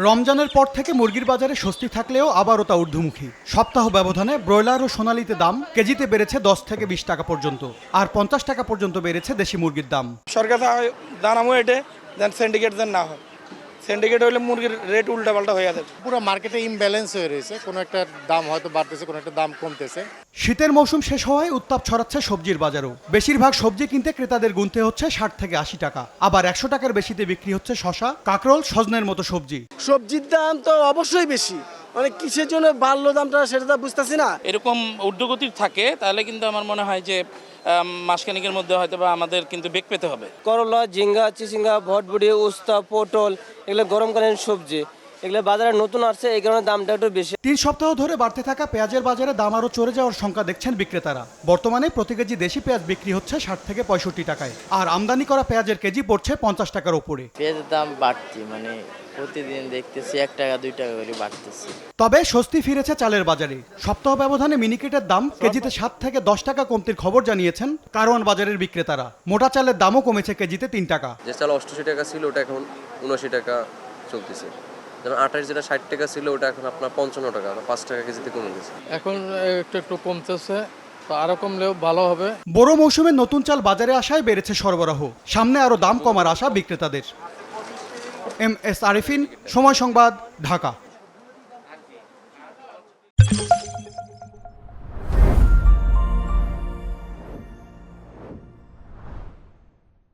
রমজানের পর থেকে মুরগির বাজারে স্বস্তি থাকলেও আবারও তা ঊর্ধ্বমুখী। সপ্তাহ ব্যবধানে ব্রয়লার ও সোনালিতে দাম কেজিতে বেড়েছে 10 থেকে 20 টাকা পর্যন্ত, আর 50 টাকা পর্যন্ত বেড়েছে দেশি মুরগির দাম। সরকার দানামো এটে দেন সিন্ডিকেট দেন না হয়, সিন্ডিকেট হলে মুরগির রেট উল্টাপাল্টা হয়ে যাবে। পুরো মার্কেটে ইমব্যালেন্স হয়ে রয়েছে, কোনো একটা দাম হয়তো বাড়তেছে, কোনো একটা দাম কমতেছে। শীতের মৌসুম শেষ হওয়ায় উত্তাপ ছড়াচ্ছে সবজির বাজারও। বেশিরভাগ সবজি কিনতে ক্রেতাদের গুনতে হচ্ছে 60 থেকে 80 টাকা, আবার 100 টাকার বেশিতে বিক্রি হচ্ছে শসা, কাঁকরোল, সজনের মতো সবজি। সবজির দাম তো অবশ্যই বেশি, মানে কিসের জন্য বাড়লো দামটা সেটা তো বুঝতেছি না। এরকম ঊর্ধ্বগতির থাকে তাহলে কিন্তু আমার মনে হয় যে মাসখানিকের মধ্যে হয়তো বা আমাদের কিন্তু বেগ পেতে হবে। করলা, ঝিঙ্গা, চিচিঙ্গা, ভটভটি, উস্তা, পটল এগুলো গরমকালীন সবজি, এগুলো বাজারে নতুন আসছে, এই কারণে দামটা একটু বেশি। 3 সপ্তাহ ধরে বাড়তে থাকা পেঁয়াজের বাজারে দাম আরও চড়ে যাওয়ার শঙ্কা দেখছেন বিক্রেতারা। বর্তমানে প্রতি কেজি দেশি পেঁয়াজ বিক্রি হচ্ছে 60 থেকে 65 টাকায়, আর আমদানি করা পেঁয়াজের কেজি পড়ছে 50 টাকার ওপরে। পেঁয়াজের দাম বাড়তি, মানে প্রতিদিন দেখতেছি 1 টাকা 2 টাকা করে বাড়তেছে। তবে স্বস্তি ফিরেছে চালের বাজারে। সপ্তাহ ব্যবধানে মিনিকেটের দাম কেজিতে 7 থেকে 10 টাকা কমতির খবর জানিয়েছেন কারওয়ান বাজারের বিক্রেতারা। মোটা চালের দামও কমেছে কেজিতে 3 টাকা। যে চাল 88 টাকা ছিল ওটা এখন 79 টাকা চলতেছে। যেমন 28 যেটা 60 টাকা ছিল ওটা এখন আপনার 55 টাকা, 5 টাকা কেজিতে কমে গেছে। এখন একটু কমতেছে, তো আরো কমলেও ভালো হবে। বড় মৌসুমে নতুন চাল বাজারে আসায় বেড়েছে সরবরাহ, সামনে আরও দাম কমার আশা বিক্রেতাদের। MS আরিফিন, সময় সংবাদ, ঢাকা।